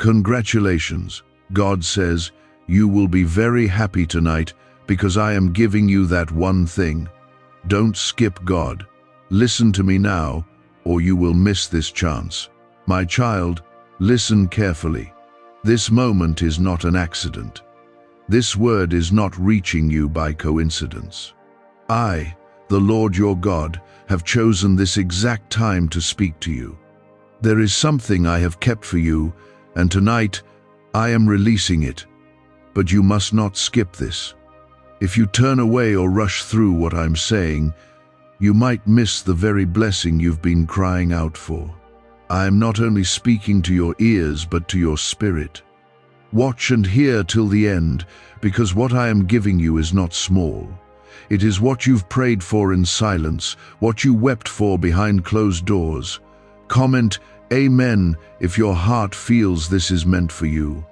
Congratulations. God says, you will be very happy tonight because I am giving you that one thing. Don't skip God. Listen to me now, or you will miss this chance. My child, listen carefully. This moment is not an accident. This word is not reaching you by coincidence. I, the Lord your God, have chosen this exact time to speak to you. There is something I have kept for you, and tonight I am releasing it. But you must not skip this. If you turn away or rush through what I'm saying, you might miss the very blessing you've been crying out for. I am not only speaking to your ears, but to your spirit. Watch and hear till the end, because what I am giving you is not small. It is what you've prayed for in silence, what you wept for behind closed doors. Comment, Amen, if your heart feels this is meant for you.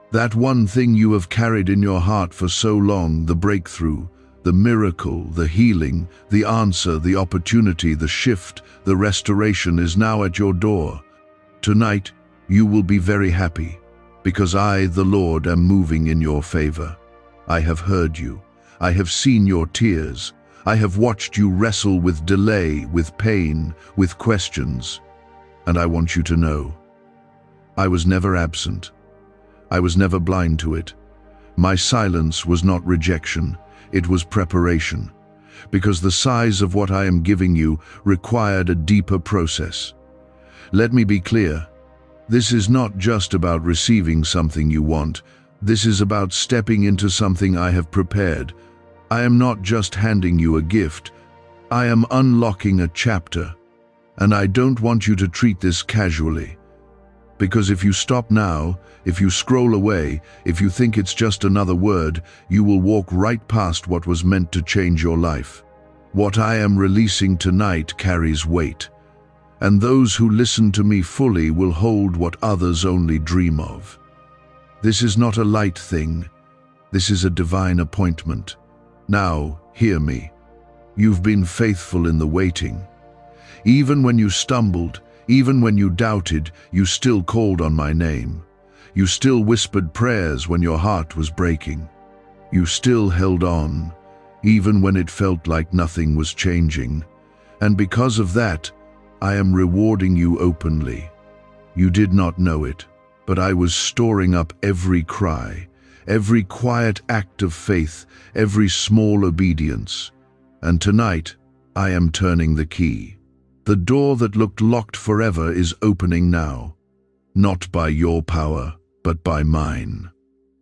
That one thing you have carried in your heart for so long, the breakthrough, the miracle, the healing, the answer, the opportunity, the shift, the restoration is now at your door. Tonight, you will be very happy, because I, the Lord, am moving in your favor. I have heard you. I have seen your tears. I have watched you wrestle with delay, with pain, with questions. And I want you to know, I was never absent. I was never blind to it. My silence was not rejection, it was preparation, because the size of what I am giving you required a deeper process. Let me be clear, this is not just about receiving something you want, this is about stepping into something I have prepared. I am not just handing you a gift, I am unlocking a chapter, and I don't want you to treat this casually. Because if you stop now, if you scroll away, if you think it's just another word, you will walk right past what was meant to change your life. What I am releasing tonight carries weight, and those who listen to me fully will hold what others only dream of. This is not a light thing. This is a divine appointment. Now, hear me. You've been faithful in the waiting. Even when you stumbled, even when you doubted, you still called on my name. You still whispered prayers when your heart was breaking. You still held on, even when it felt like nothing was changing. And because of that, I am rewarding you openly. You did not know it, but I was storing up every cry, every quiet act of faith, every small obedience. And tonight, I am turning the key. The door that looked locked forever is opening now, not by your power, but by mine.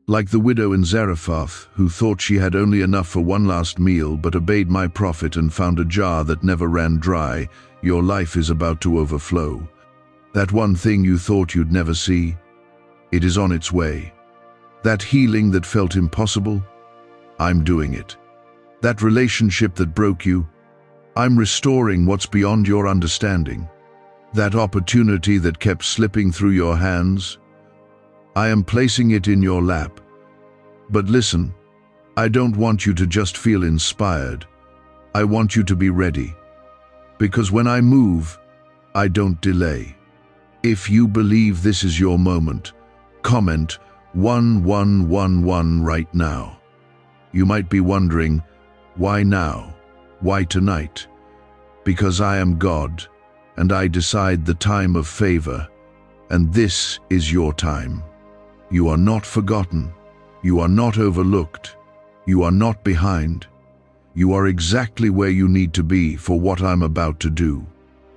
Like the widow in Zarephath, who thought she had only enough for one last meal but obeyed my prophet and found a jar that never ran dry, your life is about to overflow. That one thing you thought you'd never see, it is on its way. That healing that felt impossible, I'm doing it. That relationship that broke you, I'm restoring what's beyond your understanding. That opportunity that kept slipping through your hands, I am placing it in your lap. But listen, I don't want you to just feel inspired. I want you to be ready. Because when I move, I don't delay. If you believe this is your moment, comment 1111 right now. You might be wondering, why now? Why tonight? Because I am God, and I decide the time of favor, and this is your time. You are not forgotten. You are not overlooked. You are not behind. You are exactly where you need to be for what I'm about to do.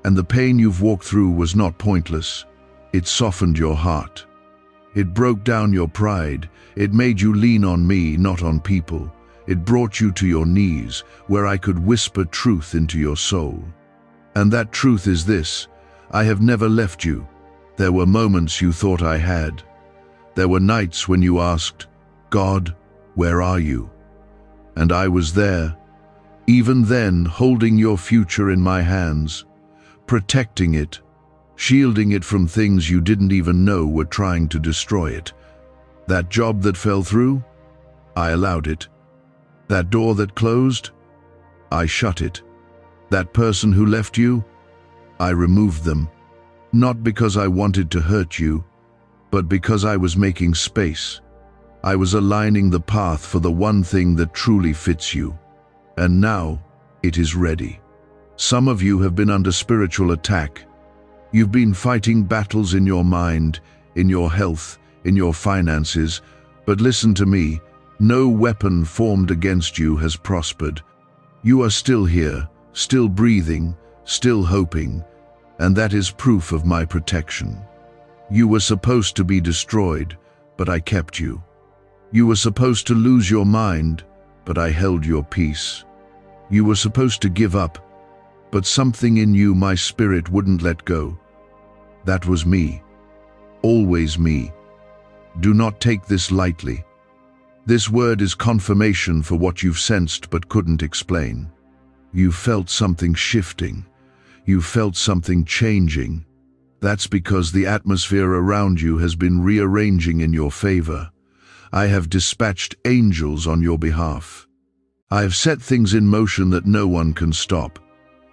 And the pain you've walked through was not pointless. It softened your heart. It broke down your pride. It made you lean on me, not on people. It brought you to your knees, where I could whisper truth into your soul. And that truth is this: I have never left you. There were moments you thought I had. There were nights when you asked, God, where are you? And I was there, even then holding your future in my hands, protecting it, shielding it from things you didn't even know were trying to destroy it. That job that fell through, I allowed it. That door that closed, I shut it. That person who left you, I removed them. Not because I wanted to hurt you, but because I was making space. I was aligning the path for the one thing that truly fits you. And now, it is ready. Some of you have been under spiritual attack. You've been fighting battles in your mind, in your health, in your finances. But listen to me, no weapon formed against you has prospered. You are still here, still breathing, still hoping, and that is proof of my protection. You were supposed to be destroyed, but I kept you. You were supposed to lose your mind, but I held your peace. You were supposed to give up, but something in you, my spirit, wouldn't let go. That was me. Always me. Do not take this lightly. This word is confirmation for what you've sensed but couldn't explain. You felt something shifting. You felt something changing. That's because the atmosphere around you has been rearranging in your favor. I have dispatched angels on your behalf. I have set things in motion that no one can stop.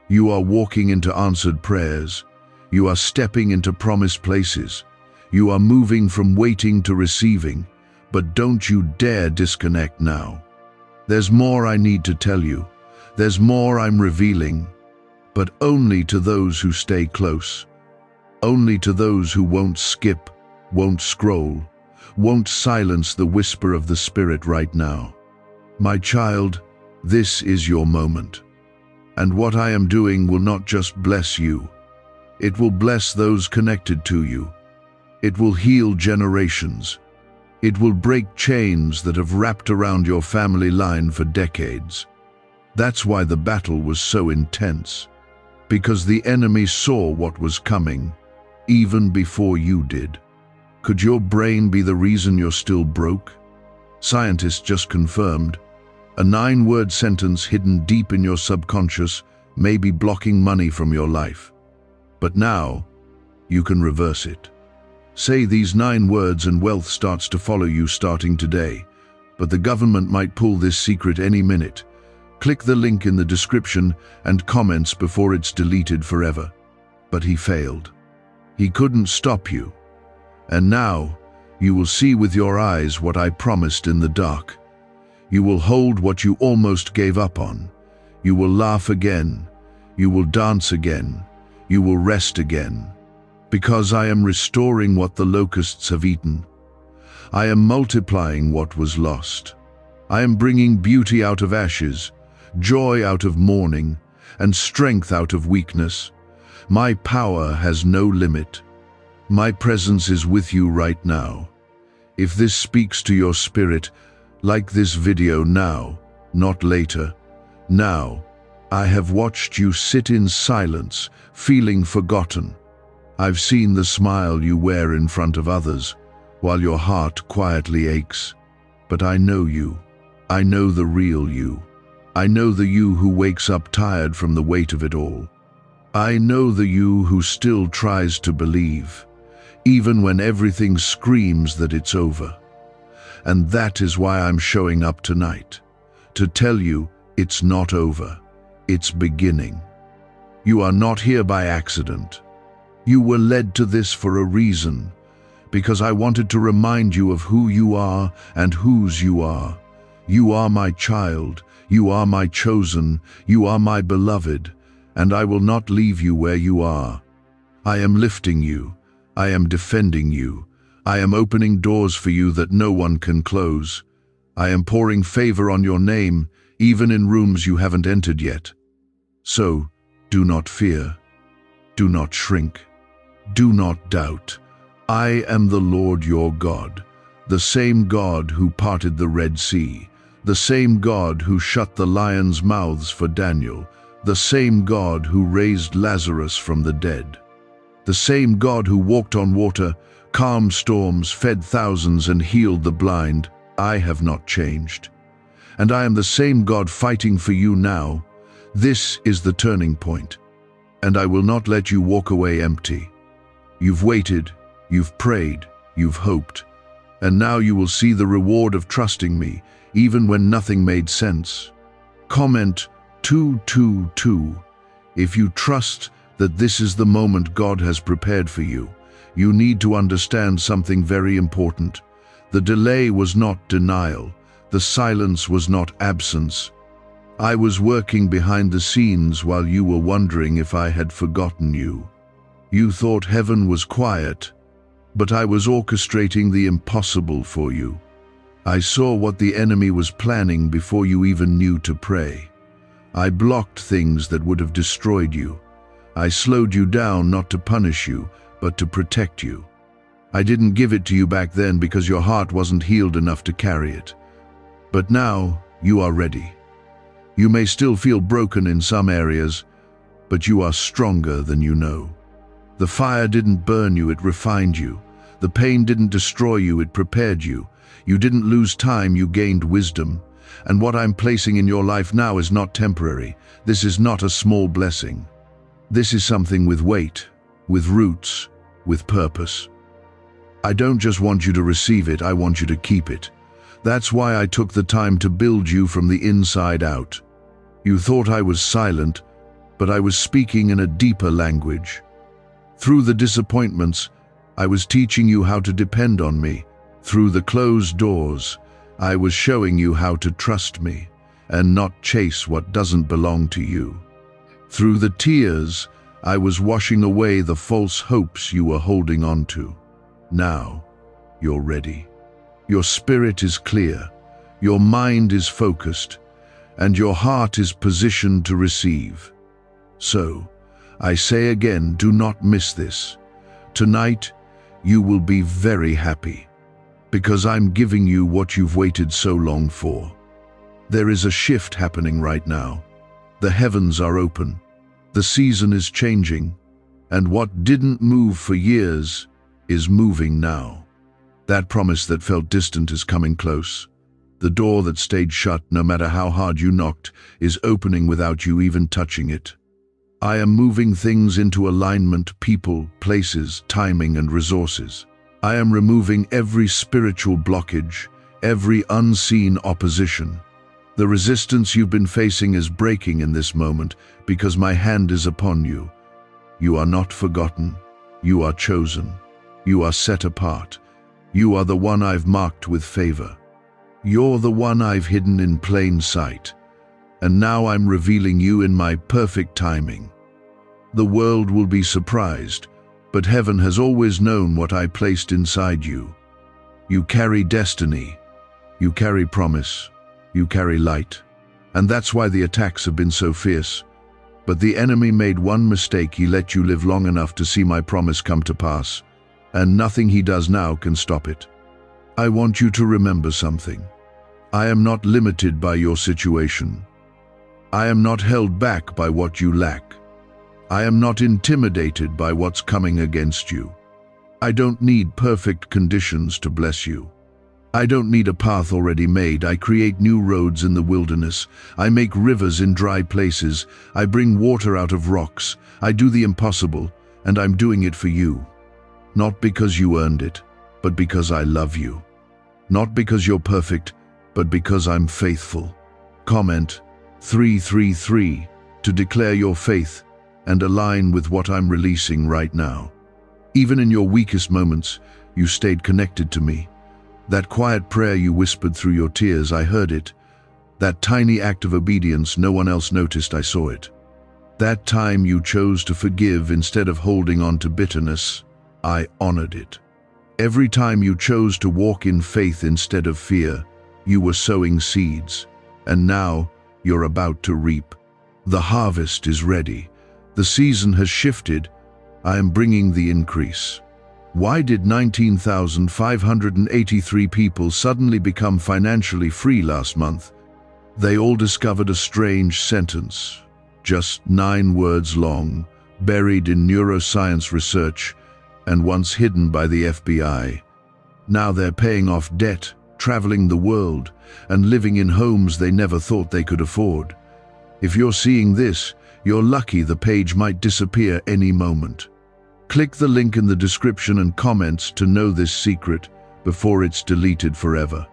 You are walking into answered prayers. You are stepping into promised places. You are moving from waiting to receiving. But don't you dare disconnect now. There's more I need to tell you. There's more I'm revealing. But only to those who stay close. Only to those who won't skip, won't scroll, won't silence the whisper of the Spirit right now. My child, this is your moment. And what I am doing will not just bless you. It will bless those connected to you. It will heal generations. It will break chains that have wrapped around your family line for decades. That's why the battle was so intense. Because the enemy saw what was coming, even before you did. Could your brain be the reason you're still broke? Scientists just confirmed a 9-word sentence hidden deep in your subconscious may be blocking money from your life. But now, you can reverse it. Say these 9 words and wealth starts to follow you starting today. But the government might pull this secret any minute. Click the link in the description and comments before it's deleted forever. But he failed. He couldn't stop you. And now, you will see with your eyes what I promised in the dark. You will hold what you almost gave up on. You will laugh again. You will dance again. You will rest again. Because I am restoring what the locusts have eaten. I am multiplying what was lost. I am bringing beauty out of ashes, joy out of mourning, and strength out of weakness. My power has no limit. My presence is with you right now. If this speaks to your spirit, like this video now, not later. Now, I have watched you sit in silence, feeling forgotten. I've seen the smile you wear in front of others, while your heart quietly aches. But I know you. I know the real you. I know the you who wakes up tired from the weight of it all. I know the you who still tries to believe, even when everything screams that it's over. And that is why I'm showing up tonight, to tell you it's not over, it's beginning. You are not here by accident. You were led to this for a reason, because I wanted to remind you of who you are and whose you are. You are my child, you are my chosen, you are my beloved, and I will not leave you where you are. I am lifting you, I am defending you, I am opening doors for you that no one can close. I am pouring favor on your name, even in rooms you haven't entered yet. So, do not fear, do not shrink, do not doubt. I am the Lord your God, the same God who parted the Red Sea, the same God who shut the lions' mouths for Daniel, the same God who raised Lazarus from the dead, the same God who walked on water, calmed storms, fed thousands, and healed the blind. I have not changed. And I am the same God fighting for you now. This is the turning point, and I will not let you walk away empty. You've waited, you've prayed, you've hoped, and now you will see the reward of trusting me, even when nothing made sense. Comment 222 if you trust that this is the moment God has prepared for you. you need to understand something very important. The delay was not denial. The silence was not absence. I was working behind the scenes while you were wondering if I had forgotten you. You thought heaven was quiet, but I was orchestrating the impossible for you. I saw what the enemy was planning before you even knew to pray. I blocked things that would have destroyed you. I slowed you down not to punish you, but to protect you. I didn't give it to you back then because your heart wasn't healed enough to carry it. But now you are ready. You may still feel broken in some areas, but you are stronger than you know. The fire didn't burn you, it refined you. The pain didn't destroy you, it prepared you. You didn't lose time, you gained wisdom. And what I'm placing in your life now is not temporary. This is not a small blessing. This is something with weight, with roots, with purpose. I don't just want you to receive it, I want you to keep it. That's why I took the time to build you from the inside out. You thought I was silent, but I was speaking in a deeper language. Through the disappointments, I was teaching you how to depend on me. Through the closed doors, I was showing you how to trust me and not chase what doesn't belong to you. Through the tears, I was washing away the false hopes you were holding on to. Now, you're ready. Your spirit is clear, your mind is focused, and your heart is positioned to receive. So, I say again, do not miss this. Tonight, you will be very happy, because I'm giving you what you've waited so long for. There is a shift happening right now. The heavens are open. The season is changing, and what didn't move for years is moving now. That promise that felt distant is coming close. The door that stayed shut, no matter how hard you knocked, is opening without you even touching it. I am moving things into alignment, people, places, timing, and resources. I am removing every spiritual blockage, every unseen opposition. The resistance you've been facing is breaking in this moment because my hand is upon you. You are not forgotten. You are chosen. You are set apart. You are the one I've marked with favor. You're the one I've hidden in plain sight. And now I'm revealing you in my perfect timing. The world will be surprised, but heaven has always known what I placed inside you. You carry destiny. You carry promise. You carry light. And that's why the attacks have been so fierce. But the enemy made one mistake. He let you live long enough to see my promise come to pass. And nothing he does now can stop it. I want you to remember something. I am not limited by your situation. I am not held back by what you lack. I am not intimidated by what's coming against you. I don't need perfect conditions to bless you. I don't need a path already made. I create new roads in the wilderness. I make rivers in dry places. I bring water out of rocks. I do the impossible, and I'm doing it for you. Not because you earned it, but because I love you. Not because you're perfect, but because I'm faithful. Comment 333 to declare your faith and align with what I'm releasing right now. Even in your weakest moments, you stayed connected to me. That quiet prayer you whispered through your tears, I heard it. That tiny act of obedience no one else noticed, I saw it. That time you chose to forgive instead of holding on to bitterness, I honored it. Every time you chose to walk in faith instead of fear, you were sowing seeds, and now you're about to reap. The harvest is ready. The season has shifted. I am bringing the increase. Why did 19,583 people suddenly become financially free last month? They all discovered a strange sentence, just 9 words long, buried in neuroscience research, and once hidden by the FBI. Now they're paying off debt, traveling the world, and living in homes they never thought they could afford. If you're seeing this, you're lucky. The page might disappear any moment. Click the link in the description and comments to know this secret before it's deleted forever.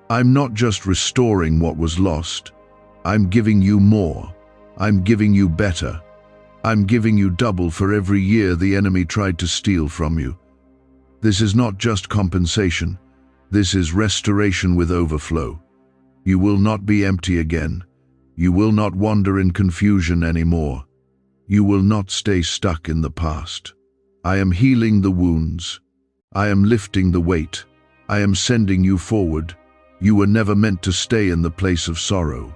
I'm not just restoring what was lost. I'm giving you more. I'm giving you better. I'm giving you double for every year the enemy tried to steal from you. This is not just compensation. This is restoration with overflow. You will not be empty again. You will not wander in confusion anymore. You will not stay stuck in the past. I am healing the wounds. I am lifting the weight. I am sending you forward. You were never meant to stay in the place of sorrow.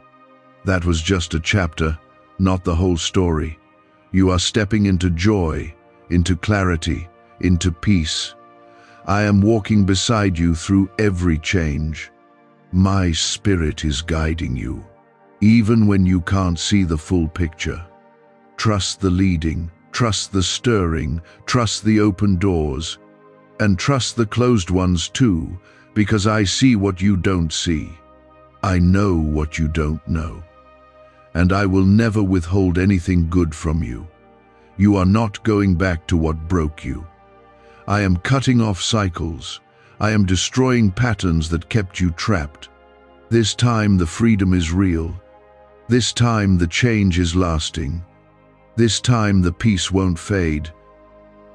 That was just a chapter, not the whole story. You are stepping into joy, into clarity, into peace. I am walking beside you through every change. My spirit is guiding you, even when you can't see the full picture. Trust the leading, trust the stirring, trust the open doors, and trust the closed ones too, because I see what you don't see. I know what you don't know. And I will never withhold anything good from you. You are not going back to what broke you. I am cutting off cycles. I am destroying patterns that kept you trapped. This time the freedom is real. This time the change is lasting. This time the peace won't fade,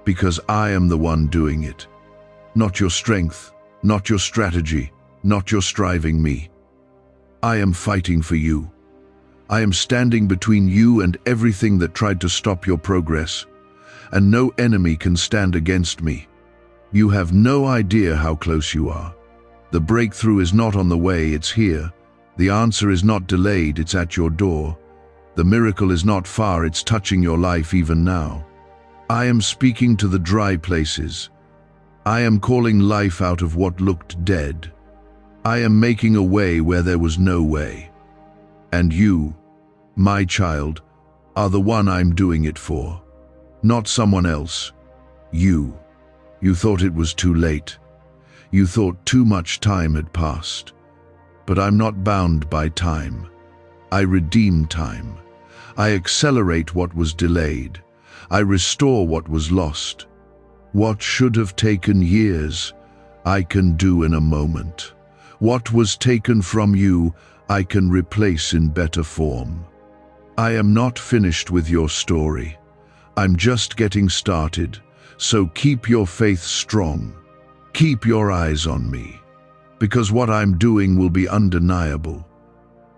because I am the one doing it. Not your strength, not your strategy, not your striving me. I am fighting for you. I am standing between you and everything that tried to stop your progress, and no enemy can stand against me. You have no idea how close you are. The breakthrough is not on the way, it's here. The answer is not delayed, it's at your door. The miracle is not far, it's touching your life even now. I am speaking to the dry places. I am calling life out of what looked dead. I am making a way where there was no way. And you, my child, are the one I'm doing it for. Not someone else. You. You thought it was too late. You thought too much time had passed. But I'm not bound by time. I redeem time. I accelerate what was delayed. I restore what was lost. What should have taken years, I can do in a moment. What was taken from you, I can replace in better form. I am not finished with your story. I'm just getting started, so keep your faith strong. Keep your eyes on me, because what I'm doing will be undeniable.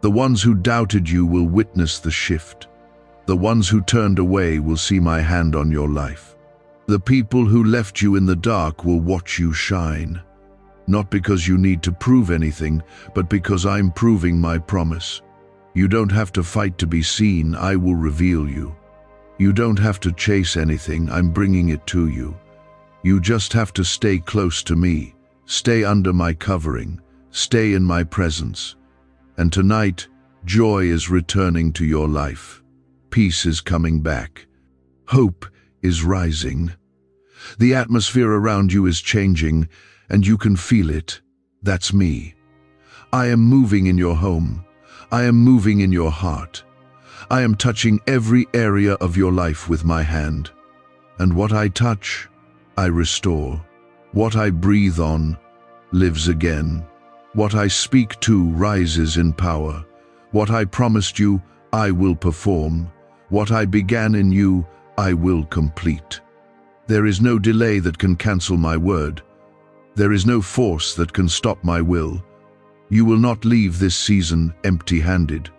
The ones who doubted you will witness the shift. The ones who turned away will see my hand on your life. The people who left you in the dark will watch you shine. Not because you need to prove anything, but because I'm proving my promise. You don't have to fight to be seen, I will reveal you. You don't have to chase anything, I'm bringing it to you. You just have to stay close to me, stay under my covering, stay in my presence. And tonight, joy is returning to your life. Peace is coming back. Hope is rising. The atmosphere around you is changing, and you can feel it. That's me. I am moving in your home. I am moving in your heart. I am touching every area of your life with my hand. And what I touch, I restore. What I breathe on lives again. What I speak to rises in power. What I promised you, I will perform. What I began in you, I will complete. There is no delay that can cancel my word. There is no force that can stop my will. You will not leave this season empty-handed.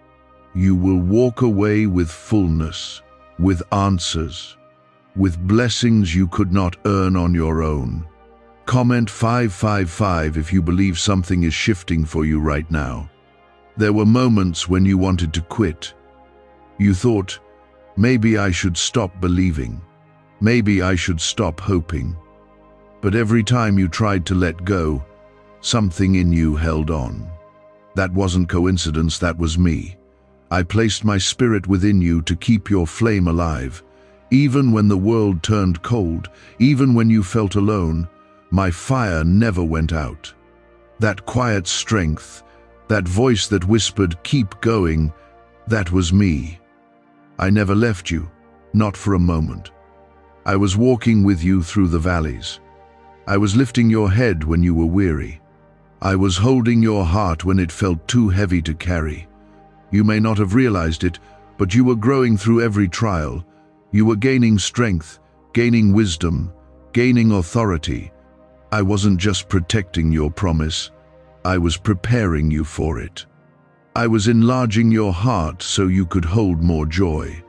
You will walk away with fullness, with answers, with blessings you could not earn on your own. Comment 555 if you believe something is shifting for you right now. There were moments when you wanted to quit. You thought, maybe I should stop believing. Maybe I should stop hoping. But every time you tried to let go, something in you held on. That wasn't coincidence, that was me. I placed my spirit within you to keep your flame alive. Even when the world turned cold, even when you felt alone, my fire never went out. That quiet strength, that voice that whispered, "Keep going," that was me. I never left you, not for a moment. I was walking with you through the valleys. I was lifting your head when you were weary. I was holding your heart when it felt too heavy to carry. You may not have realized it, but you were growing through every trial. You were gaining strength, gaining wisdom, gaining authority. I wasn't just protecting your promise, I was preparing you for it. I was enlarging your heart so you could hold more joy.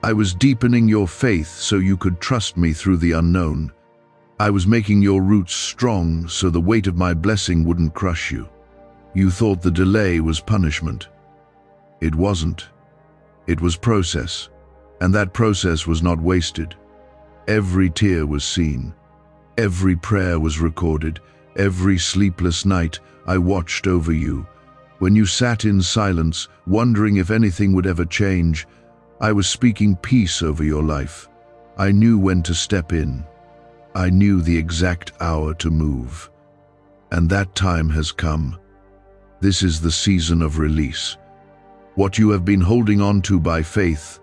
I was deepening your faith so you could trust me through the unknown. I was making your roots strong so the weight of my blessing wouldn't crush you. You thought the delay was punishment. It wasn't. It was process, and that process was not wasted. Every tear was seen. Every prayer was recorded. Every sleepless night I watched over you. When you sat in silence, wondering if anything would ever change, I was speaking peace over your life. I knew when to step in. I knew the exact hour to move. And that time has come. This is the season of release. What you have been holding on to by faith,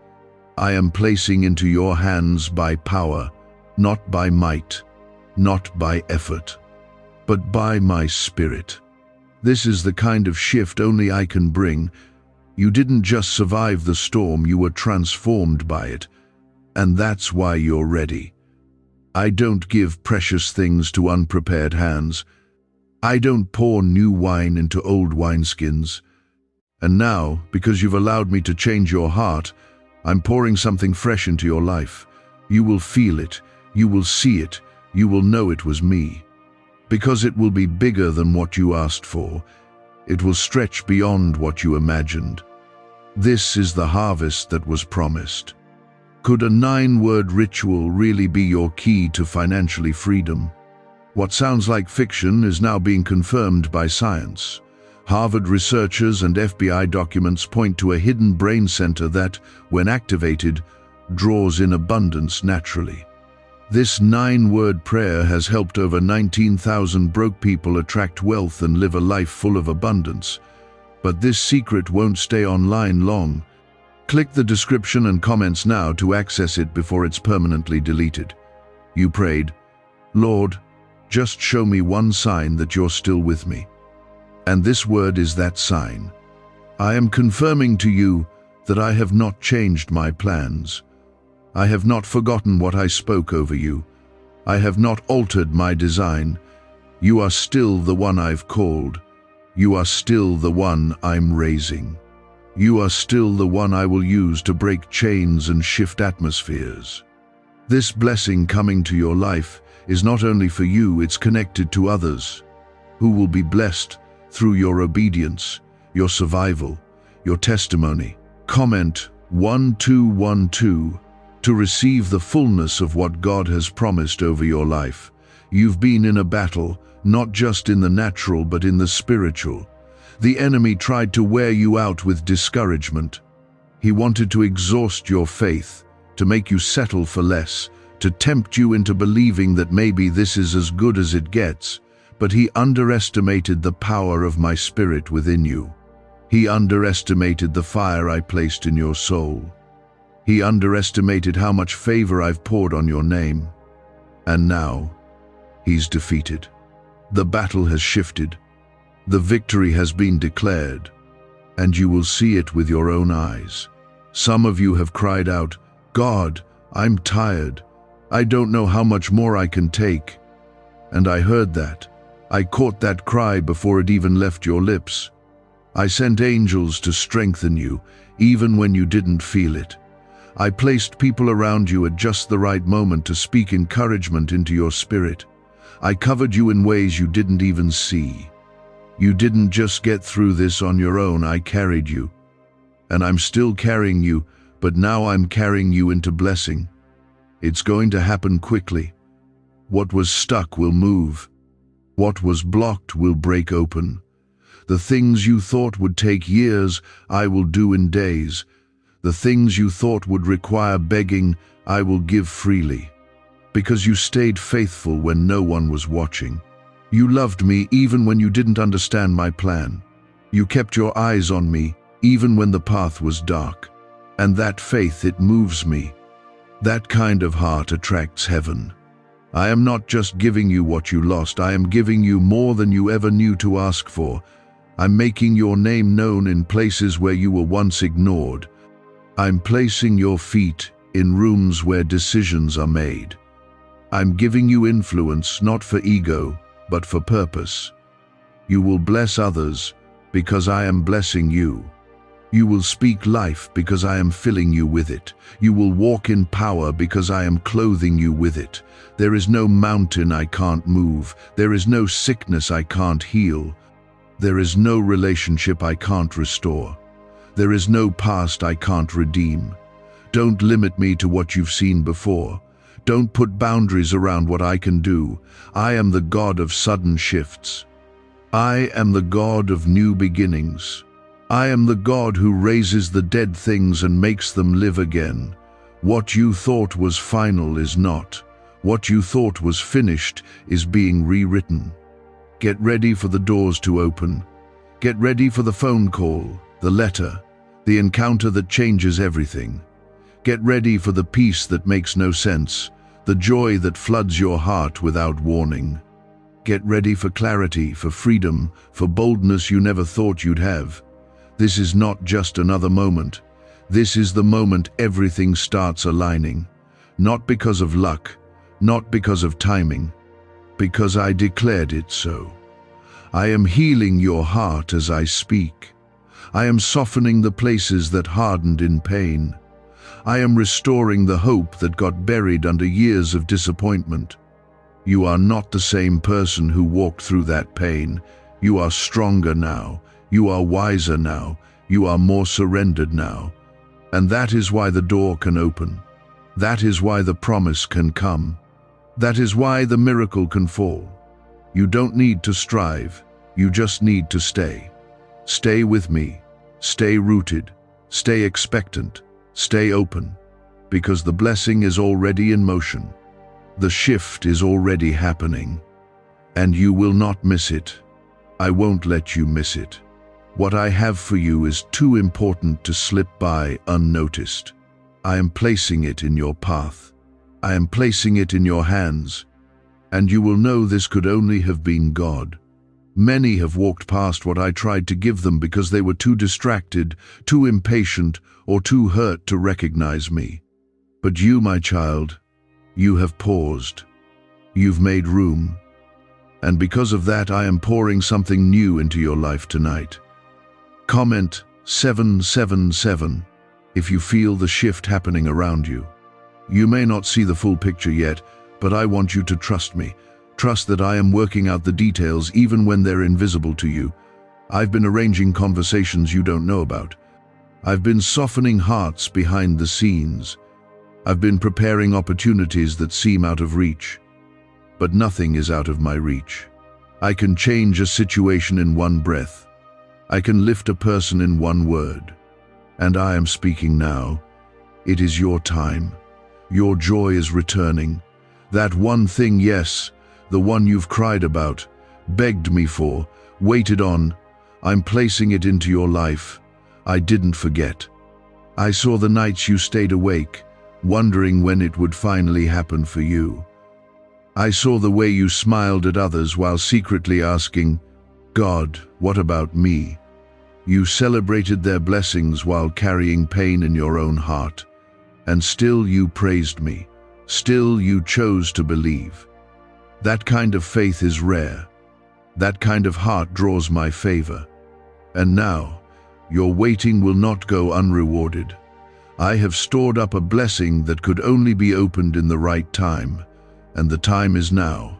I am placing into your hands by power, not by might, not by effort, but by my Spirit. This is the kind of shift only I can bring. You didn't just survive the storm, you were transformed by it. And that's why you're ready. I don't give precious things to unprepared hands. I don't pour new wine into old wineskins. And now, because you've allowed me to change your heart, I'm pouring something fresh into your life. You will feel it, you will see it, you will know it was me. Because it will be bigger than what you asked for. It will stretch beyond what you imagined. This is the harvest that was promised. Could a 9-word ritual really be your key to financially freedom? What sounds like fiction is now being confirmed by science. Harvard researchers and FBI documents point to a hidden brain center that, when activated, draws in abundance naturally. This 9-word prayer has helped over 19,000 broke people attract wealth and live a life full of abundance. But this secret won't stay online long. Click the description and comments now to access it before it's permanently deleted. You prayed, "Lord, just show me one sign that you're still with me." And this word is that sign. I am confirming to you that I have not changed my plans. I have not forgotten what I spoke over you. I have not altered my design. You are still the one I've called. You are still the one I'm raising. You are still the one I will use to break chains and shift atmospheres. This blessing coming to your life is not only for you, it's connected to others who will be blessed through your obedience, your survival, your testimony. Comment 1212 to receive the fullness of what God has promised over your life. You've been in a battle, not just in the natural but in the spiritual. The enemy tried to wear you out with discouragement. He wanted to exhaust your faith, to make you settle for less, to tempt you into believing that maybe this is as good as it gets. But he underestimated the power of my Spirit within you. He underestimated the fire I placed in your soul. He underestimated how much favor I've poured on your name. And now, he's defeated. The battle has shifted. The victory has been declared. And you will see it with your own eyes. Some of you have cried out, "God, I'm tired. I don't know how much more I can take." And I heard that. I caught that cry before it even left your lips. I sent angels to strengthen you, even when you didn't feel it. I placed people around you at just the right moment to speak encouragement into your spirit. I covered you in ways you didn't even see. You didn't just get through this on your own, I carried you. And I'm still carrying you, but now I'm carrying you into blessing. It's going to happen quickly. What was stuck will move. What was blocked will break open. The things you thought would take years, I will do in days. The things you thought would require begging, I will give freely. Because you stayed faithful when no one was watching. You loved me even when you didn't understand my plan. You kept your eyes on me even when the path was dark. And that faith, it moves me. That kind of heart attracts heaven. I am not just giving you what you lost, I am giving you more than you ever knew to ask for. I'm making your name known in places where you were once ignored. I'm placing your feet in rooms where decisions are made. I'm giving you influence not for ego, but for purpose. You will bless others because I am blessing you. You will speak life because I am filling you with it. You will walk in power because I am clothing you with it. There is no mountain I can't move. There is no sickness I can't heal. There is no relationship I can't restore. There is no past I can't redeem. Don't limit me to what you've seen before. Don't put boundaries around what I can do. I am the God of sudden shifts. I am the God of new beginnings. I am the God who raises the dead things and makes them live again. What you thought was final is not. What you thought was finished is being rewritten. Get ready for the doors to open. Get ready for the phone call, the letter, the encounter that changes everything. Get ready for the peace that makes no sense, the joy that floods your heart without warning. Get ready for clarity, for freedom, for boldness you never thought you'd have. This is not just another moment. This is the moment everything starts aligning. Not because of luck, not because of timing, because I declared it so. I am healing your heart as I speak. I am softening the places that hardened in pain. I am restoring the hope that got buried under years of disappointment. You are not the same person who walked through that pain. You are stronger now. You are wiser now. You are more surrendered now. And that is why the door can open. That is why the promise can come. That is why the miracle can fall. You don't need to strive. You just need to stay. Stay with me. Stay rooted. Stay expectant. Stay open. Because the blessing is already in motion. The shift is already happening. And you will not miss it. I won't let you miss it. What I have for you is too important to slip by unnoticed. I am placing it in your path. I am placing it in your hands. And you will know this could only have been God. Many have walked past what I tried to give them because they were too distracted, too impatient, or too hurt to recognize me. But you, my child, you have paused. You've made room. And because of that, I am pouring something new into your life tonight. Comment 777 if you feel the shift happening around you. You may not see the full picture yet, but I want you to trust me. Trust that I am working out the details even when they're invisible to you. I've been arranging conversations you don't know about. I've been softening hearts behind the scenes. I've been preparing opportunities that seem out of reach. But nothing is out of my reach. I can change a situation in one breath. I can lift a person in one word. And I am speaking now. It is your time. Your joy is returning. That one thing, yes, the one you've cried about, begged me for, waited on, I'm placing it into your life. I didn't forget. I saw the nights you stayed awake, wondering when it would finally happen for you. I saw the way you smiled at others while secretly asking, God, what about me? You celebrated their blessings while carrying pain in your own heart. And still you praised me. Still you chose to believe. That kind of faith is rare. That kind of heart draws my favor. And now, your waiting will not go unrewarded. I have stored up a blessing that could only be opened in the right time, and the time is now.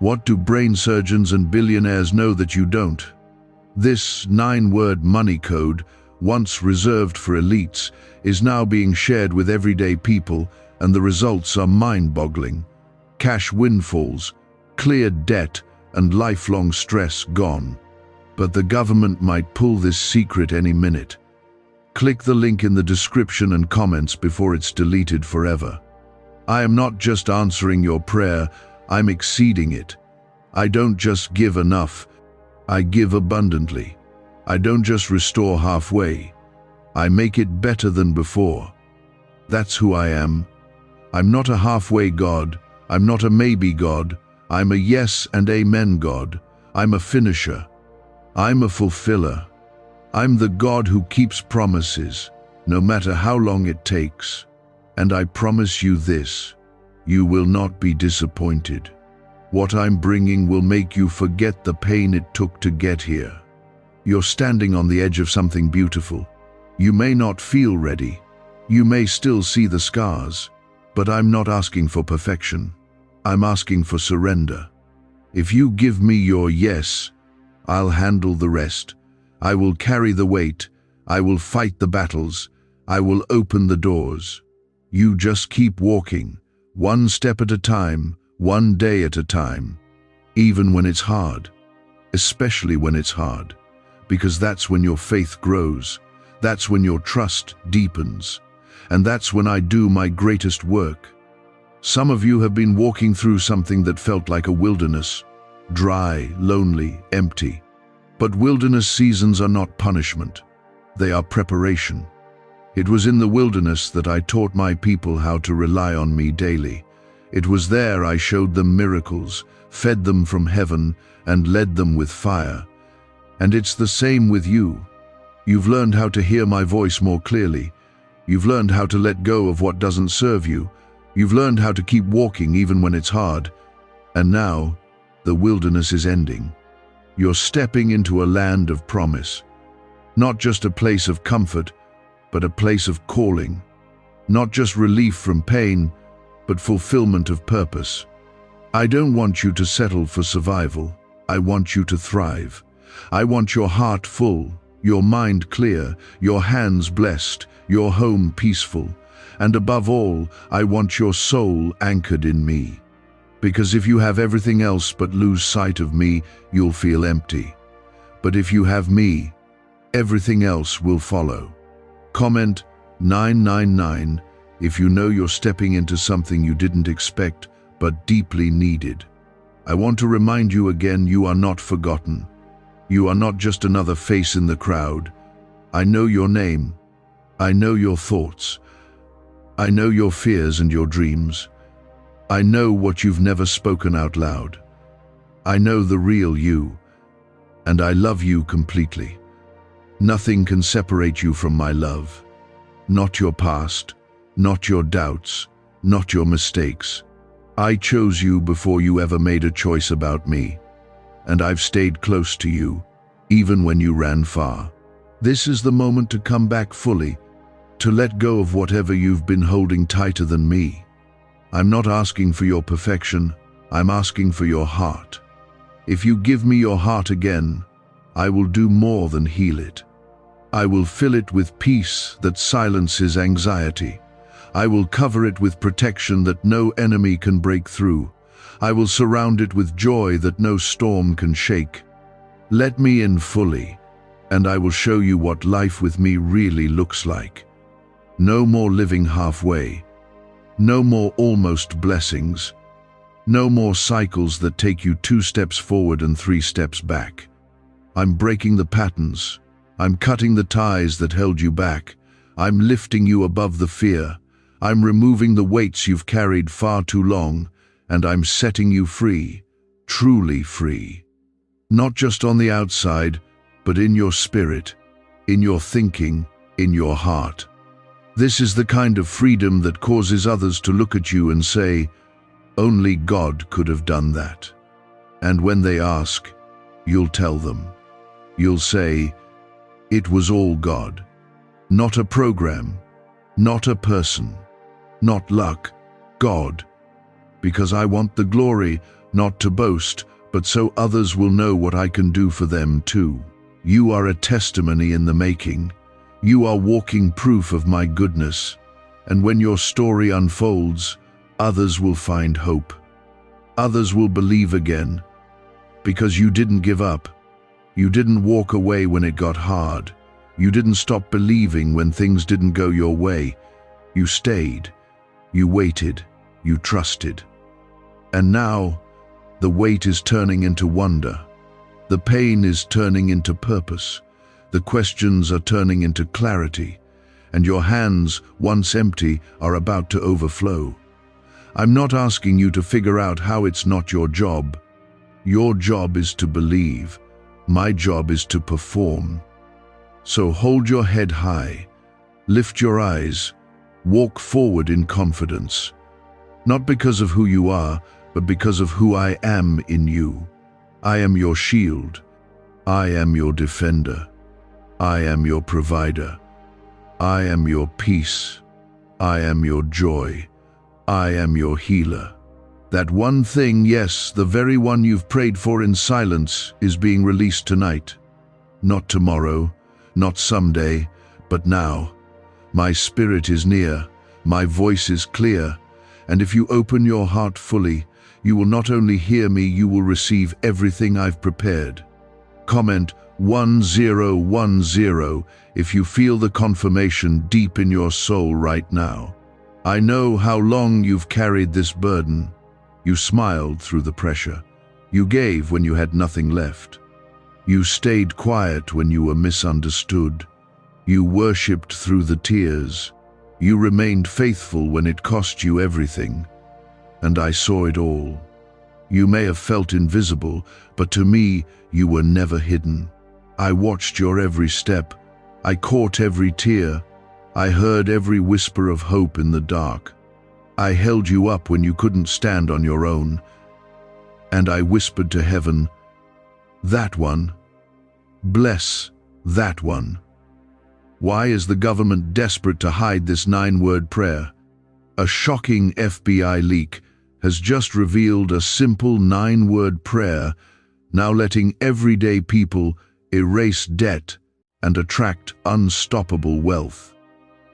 What do brain surgeons and billionaires know that you don't? This 9-word money code, once reserved for elites, is now being shared with everyday people, and the results are mind-boggling. Cash windfalls, cleared debt, and lifelong stress gone. But the government might pull this secret any minute. Click the link in the description and comments before it's deleted forever. I am not just answering your prayer, I'm exceeding it. I don't just give enough, I give abundantly. I don't just restore halfway, I make it better than before. That's who I am. I'm not a halfway God, I'm not a maybe God, I'm a yes and amen God. I'm a finisher. I'm a fulfiller. I'm the God who keeps promises, no matter how long it takes. And I promise you this, You will not be disappointed. What I'm bringing will make you forget the pain it took to get here. You're standing on the edge of something beautiful. You may not feel ready. You may still see the scars. But I'm not asking for perfection. I'm asking for surrender. If you give me your yes, I'll handle the rest. I will carry the weight. I will fight the battles. I will open the doors. You just keep walking, one step at a time, one day at a time, even when it's hard, especially when it's hard, because that's when your faith grows, that's when your trust deepens, and that's when I do my greatest work. Some of you have been walking through something that felt like a wilderness, dry, lonely, empty. But wilderness seasons are not punishment. They are preparation. It was in the wilderness that I taught my people how to rely on me daily. It was there I showed them miracles, fed them from heaven, and led them with fire. And it's the same with you. You've learned how to hear my voice more clearly. You've learned how to let go of what doesn't serve you. You've learned how to keep walking even when it's hard. And now, the wilderness is ending. You're stepping into a land of promise. Not just a place of comfort, but a place of calling. Not just relief from pain, but fulfillment of purpose. I don't want you to settle for survival. I want you to thrive. I want your heart full, your mind clear, your hands blessed, your home peaceful. And above all, I want your soul anchored in me. Because if you have everything else but lose sight of me, you'll feel empty. But if you have me, everything else will follow. Comment 999 if you know you're stepping into something you didn't expect but deeply needed. I want to remind you again, you are not forgotten. You are not just another face in the crowd. I know your name. I know your thoughts. I know your fears and your dreams. I know what you've never spoken out loud. I know the real you, and I love you completely. Nothing can separate you from my love. Not your past, not your doubts, not your mistakes. I chose you before you ever made a choice about me, and I've stayed close to you, even when you ran far. This is the moment to come back fully, to let go of whatever you've been holding tighter than me. I'm not asking for your perfection, I'm asking for your heart. If you give me your heart again, I will do more than heal it. I will fill it with peace that silences anxiety. I will cover it with protection that no enemy can break through. I will surround it with joy that no storm can shake. Let me in fully, and I will show you what life with me really looks like. No more living halfway. No more almost blessings. No more cycles that take you 2 steps forward and 3 steps back. I'm breaking the patterns. I'm cutting the ties that held you back. I'm lifting you above the fear. I'm removing the weights you've carried far too long, and I'm setting you free, truly free. Not just on the outside, but in your spirit, in your thinking, in your heart. This is the kind of freedom that causes others to look at you and say, only God could have done that. And when they ask, you'll tell them. You'll say, it was all God. Not a program, not a person, not luck, God. Because I want the glory, not to boast, but so others will know what I can do for them too. You are a testimony in the making. You are walking proof of my goodness, and when your story unfolds, others will find hope. Others will believe again, because you didn't give up. You didn't walk away when it got hard. You didn't stop believing when things didn't go your way. You stayed, you waited, you trusted. And now, the wait is turning into wonder. The pain is turning into purpose. The questions are turning into clarity, and your hands, once empty, are about to overflow. I'm not asking you to figure out how it's not your job. Your job is to believe. My job is to perform. So hold your head high, lift your eyes, walk forward in confidence. Not because of who you are, but because of who I am in you. I am your shield. I am your defender. I am your provider. I am your peace. I am your joy. I am your healer. That one thing, yes, the very one you've prayed for in silence, is being released tonight. Not tomorrow, not someday, but now. My spirit is near, my voice is clear, and if you open your heart fully, you will not only hear me, you will receive everything I've prepared. Comment 1010 if you feel the confirmation deep in your soul right now. I know how long you've carried this burden. You smiled through the pressure. You gave when you had nothing left. You stayed quiet when you were misunderstood. You worshipped through the tears. You remained faithful when it cost you everything. And I saw it all. You may have felt invisible, but to me, you were never hidden. I watched your every step. I caught every tear. I heard every whisper of hope in the dark. I held you up when you couldn't stand on your own. And I whispered to heaven, that one. Bless that one. Why is the government desperate to hide this 9-word prayer? A shocking FBI leak has just revealed a simple 9-word prayer, now letting everyday people erase debt and attract unstoppable wealth.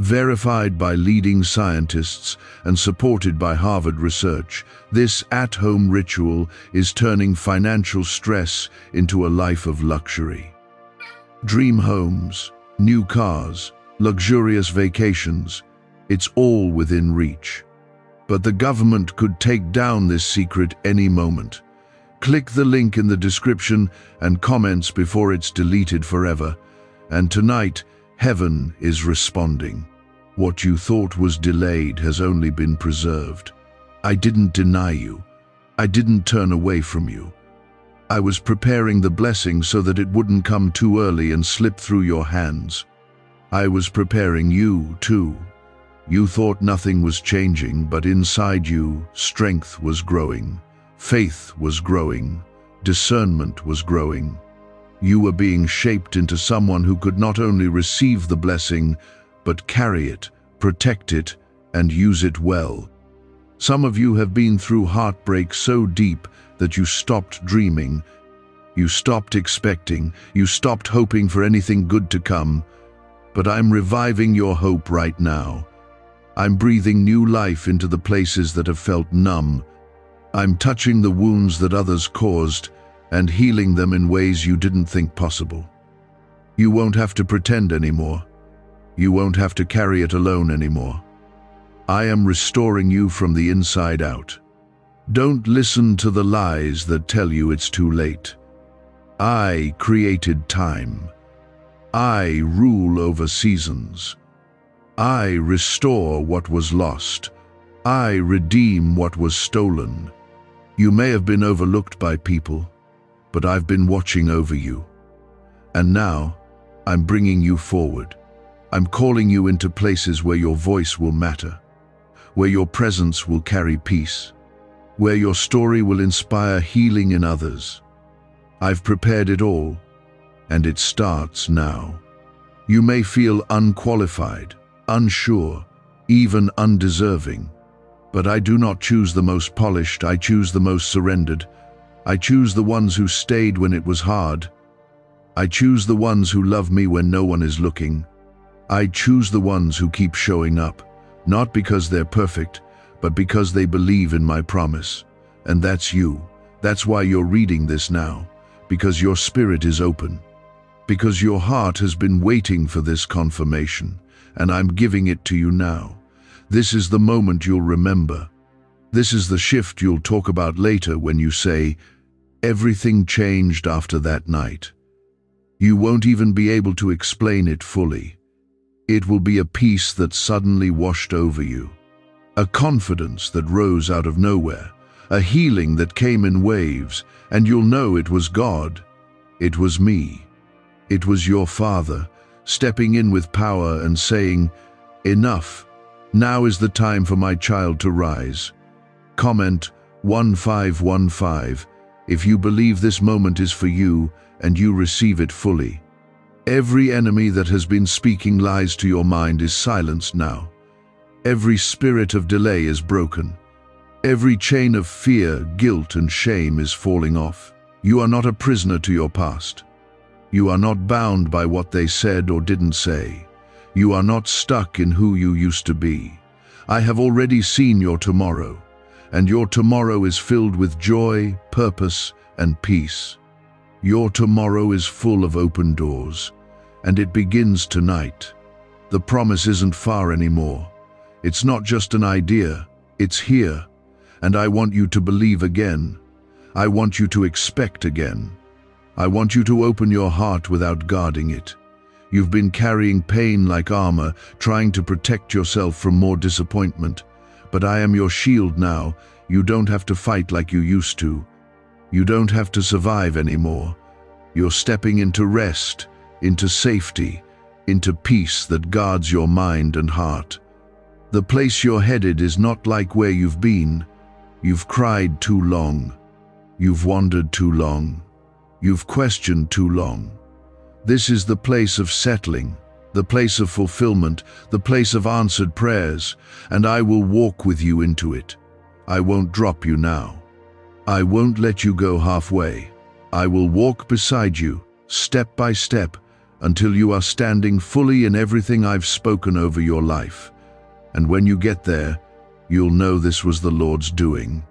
Verified by leading scientists and supported by Harvard research, this at-home ritual is turning financial stress into a life of luxury. Dream homes, new cars, luxurious vacations, it's all within reach. But the government could take down this secret any moment. Click the link in the description and comments before it's deleted forever. And tonight, heaven is responding. What you thought was delayed has only been preserved. I didn't deny you. I didn't turn away from you. I was preparing the blessing so that it wouldn't come too early and slip through your hands. I was preparing you, too. You thought nothing was changing, but inside you, strength was growing, faith was growing, discernment was growing. You were being shaped into someone who could not only receive the blessing, but carry it, protect it, and use it well. Some of you have been through heartbreak so deep that you stopped dreaming, you stopped expecting, you stopped hoping for anything good to come. But I'm reviving your hope right now. I'm breathing new life into the places that have felt numb. I'm touching the wounds that others caused and healing them in ways you didn't think possible. You won't have to pretend anymore. You won't have to carry it alone anymore. I am restoring you from the inside out. Don't listen to the lies that tell you it's too late. I created time. I rule over seasons. I restore what was lost. I redeem what was stolen. You may have been overlooked by people, but I've been watching over you. And now, I'm bringing you forward. I'm calling you into places where your voice will matter, where your presence will carry peace, where your story will inspire healing in others. I've prepared it all, and it starts now. You may feel unqualified, unsure, even undeserving, but I do not choose the most polished, I choose the most surrendered. I choose the ones who stayed when it was hard. I choose the ones who love me when no one is looking. I choose the ones who keep showing up, not because they're perfect, but because they believe in my promise. And that's you. That's why you're reading this now, because your spirit is open, because your heart has been waiting for this confirmation, and I'm giving it to you now. This is the moment you'll remember. This is the shift you'll talk about later when you say, everything changed after that night. You won't even be able to explain it fully. It will be a peace that suddenly washed over you, a confidence that rose out of nowhere, a healing that came in waves, and you'll know it was God. It was me. It was your Father, stepping in with power and saying, enough. Now is the time for my child to rise. Comment 1515 if you believe this moment is for you and you receive it fully. Every enemy that has been speaking lies to your mind is silenced now. Every spirit of delay is broken. Every chain of fear, guilt, and shame is falling off. You are not a prisoner to your past. You are not bound by what they said or didn't say. You are not stuck in who you used to be. I have already seen your tomorrow, and your tomorrow is filled with joy, purpose, and peace. Your tomorrow is full of open doors, and it begins tonight. The promise isn't far anymore. It's not just an idea, it's here. And I want you to believe again. I want you to expect again. I want you to open your heart without guarding it. You've been carrying pain like armor, trying to protect yourself from more disappointment. But I am your shield now. You don't have to fight like you used to. You don't have to survive anymore. You're stepping into rest, into safety, into peace that guards your mind and heart. The place you're headed is not like where you've been. You've cried too long. You've wandered too long. You've questioned too long. This is the place of settling, the place of fulfillment, the place of answered prayers, and I will walk with you into it. I won't drop you now. I won't let you go halfway. I will walk beside you, step by step, until you are standing fully in everything I've spoken over your life. And when you get there, you'll know this was the Lord's doing.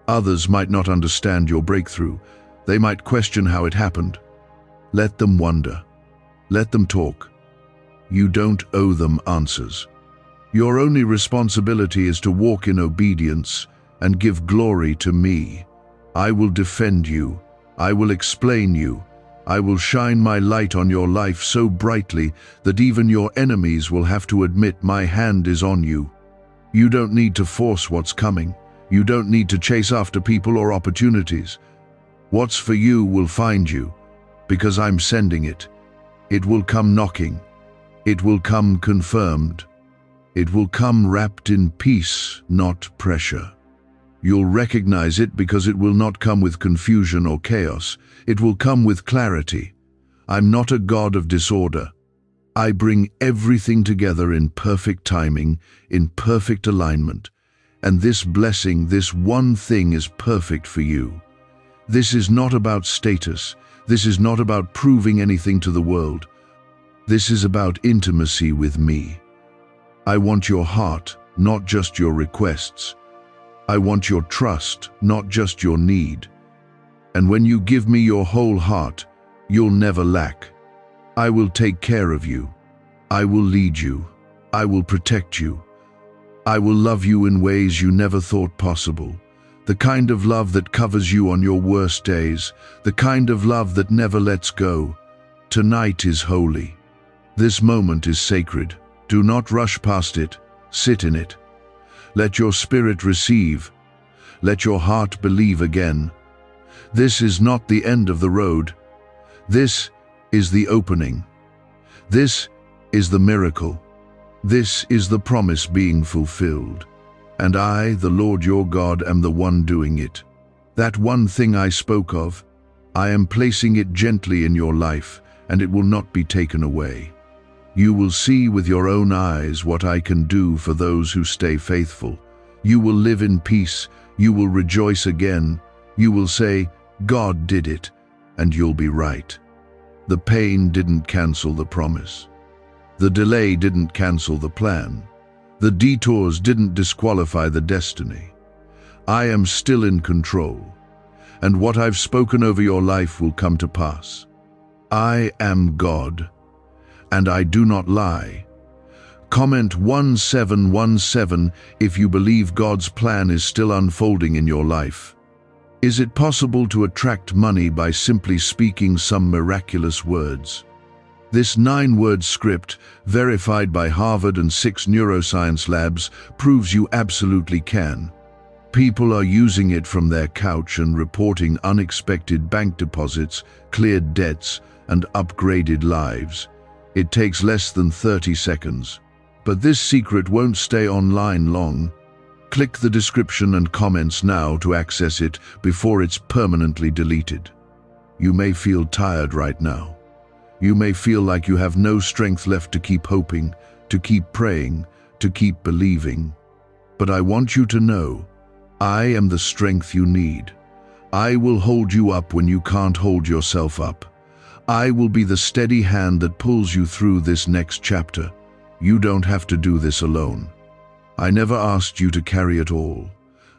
Others might not understand your breakthrough. They might question how it happened. Let them wonder. Let them talk. You don't owe them answers. Your only responsibility is to walk in obedience and give glory to me. I will defend you. I will explain you. I will shine my light on your life so brightly that even your enemies will have to admit my hand is on you. You don't need to force what's coming. You don't need to chase after people or opportunities. What's for you will find you, because I'm sending it. It will come knocking. It will come confirmed. It will come wrapped in peace, not pressure. You'll recognize it because it will not come with confusion or chaos. It will come with clarity. I'm not a God of disorder. I bring everything together in perfect timing, in perfect alignment. And this blessing, this one thing is perfect for you. This is not about status. This is not about proving anything to the world. This is about intimacy with me. I want your heart, not just your requests. I want your trust, not just your need. And when you give me your whole heart, you'll never lack. I will take care of you. I will lead you. I will protect you. I will love you in ways you never thought possible. The kind of love that covers you on your worst days. The kind of love that never lets go. Tonight is holy. This moment is sacred. Do not rush past it. Sit in it. Let your spirit receive. Let your heart believe again. This is not the end of the road. This is the opening. This is the miracle. This is the promise being fulfilled. And I, the Lord your God, am the one doing it. That one thing I spoke of, I am placing it gently in your life, and it will not be taken away. You will see with your own eyes what I can do for those who stay faithful. You will live in peace. You will rejoice again. You will say, God did it, and you'll be right. The pain didn't cancel the promise. The delay didn't cancel the plan. The detours didn't disqualify the destiny. I am still in control, and what I've spoken over your life will come to pass. I am God, and I do not lie. Comment 1717 if you believe God's plan is still unfolding in your life. Is it possible to attract money by simply speaking some miraculous words? This 9-word script, verified by Harvard and 6 neuroscience labs, proves you absolutely can. People are using it from their couch and reporting unexpected bank deposits, cleared debts, and upgraded lives. It takes less than 30 seconds. But this secret won't stay online long. Click the description and comments now to access it before it's permanently deleted. You may feel tired right now. You may feel like you have no strength left to keep hoping, to keep praying, to keep believing. But I want you to know, I am the strength you need. I will hold you up when you can't hold yourself up. I will be the steady hand that pulls you through this next chapter. You don't have to do this alone. I never asked you to carry it all.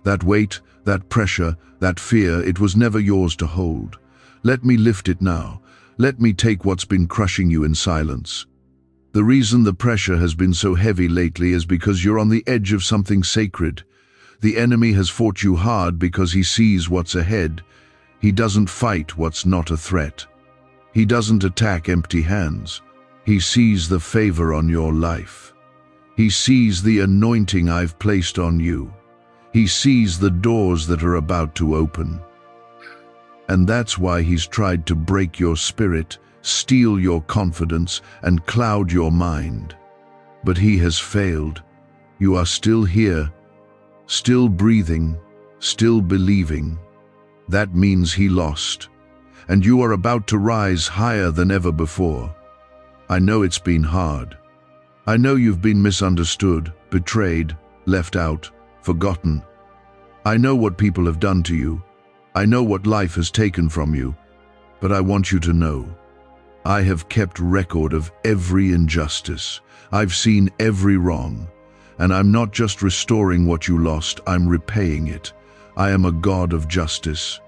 That weight, that pressure, that fear, it was never yours to hold. Let me lift it now. Let me take what's been crushing you in silence. The reason the pressure has been so heavy lately is because you're on the edge of something sacred. The enemy has fought you hard because he sees what's ahead. He doesn't fight what's not a threat. He doesn't attack empty hands. He sees the favor on your life. He sees the anointing I've placed on you. He sees the doors that are about to open. And that's why he's tried to break your spirit, steal your confidence, and cloud your mind. But he has failed. You are still here, still breathing, still believing. That means he lost, and you are about to rise higher than ever before. I know it's been hard. I know you've been misunderstood, betrayed, left out, forgotten. I know what people have done to you. I know what life has taken from you. But I want you to know, I have kept record of every injustice. I've seen every wrong. And I'm not just restoring what you lost, I'm repaying it. I am a God of justice.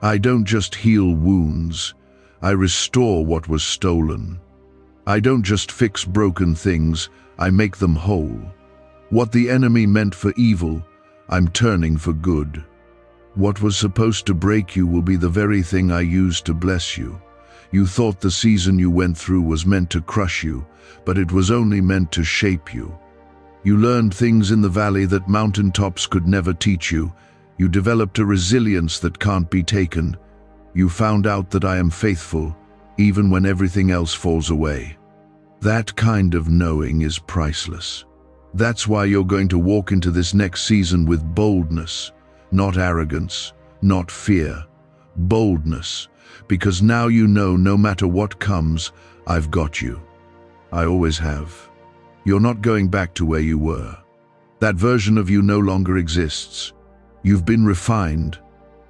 I don't just heal wounds. I restore what was stolen. I don't just fix broken things, I make them whole. What the enemy meant for evil, I'm turning for good. What was supposed to break you will be the very thing I use to bless you. You thought the season you went through was meant to crush you, but it was only meant to shape you. You learned things in the valley that mountaintops could never teach you. You developed a resilience that can't be taken. You found out that I am faithful, even when everything else falls away. That kind of knowing is priceless. That's why you're going to walk into this next season with boldness, not arrogance, not fear. Boldness, because now you know no matter what comes, I've got you. I always have. You're not going back to where you were. That version of you no longer exists. You've been refined.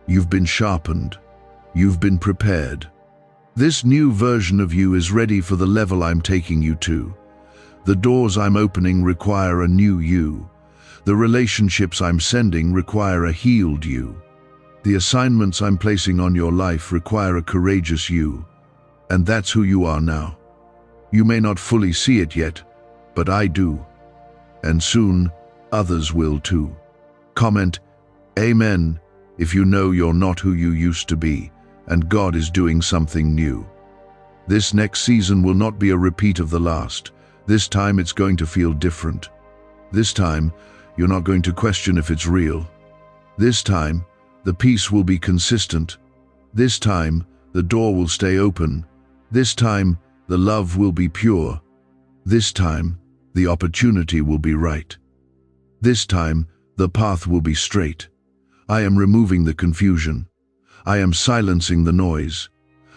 You've been sharpened. You've been prepared. This new version of you is ready for the level I'm taking you to. The doors I'm opening require a new you. The relationships I'm sending require a healed you. The assignments I'm placing on your life require a courageous you. And that's who you are now. You may not fully see it yet, but I do. And soon, others will too. Comment, Amen, if you know you're not who you used to be, and God is doing something new. This next season will not be a repeat of the last. This time it's going to feel different. This time, you're not going to question if it's real. This time, the peace will be consistent. This time, the door will stay open. This time, the love will be pure. This time, the opportunity will be right. This time, the path will be straight. I am removing the confusion. I am silencing the noise.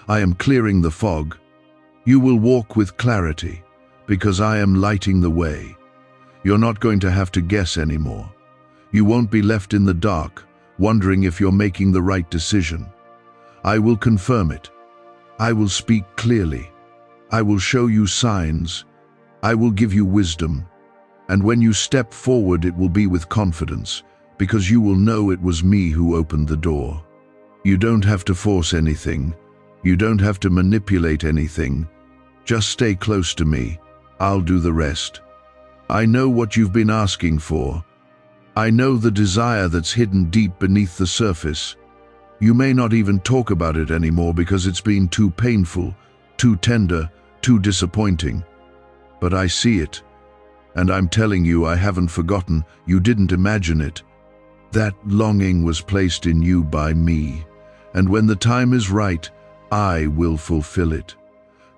I am clearing the fog. You will walk with clarity, because I am lighting the way. You're not going to have to guess anymore. You won't be left in the dark, wondering if you're making the right decision. I will confirm it. I will speak clearly. I will show you signs. I will give you wisdom. And when you step forward, it will be with confidence, because you will know it was me who opened the door. You don't have to force anything. You don't have to manipulate anything. Just stay close to me. I'll do the rest. I know what you've been asking for. I know the desire that's hidden deep beneath the surface. You may not even talk about it anymore because it's been too painful, too tender, too disappointing. But I see it. And I'm telling you, I haven't forgotten. You didn't imagine it. That longing was placed in you by me. And when the time is right, I will fulfill it.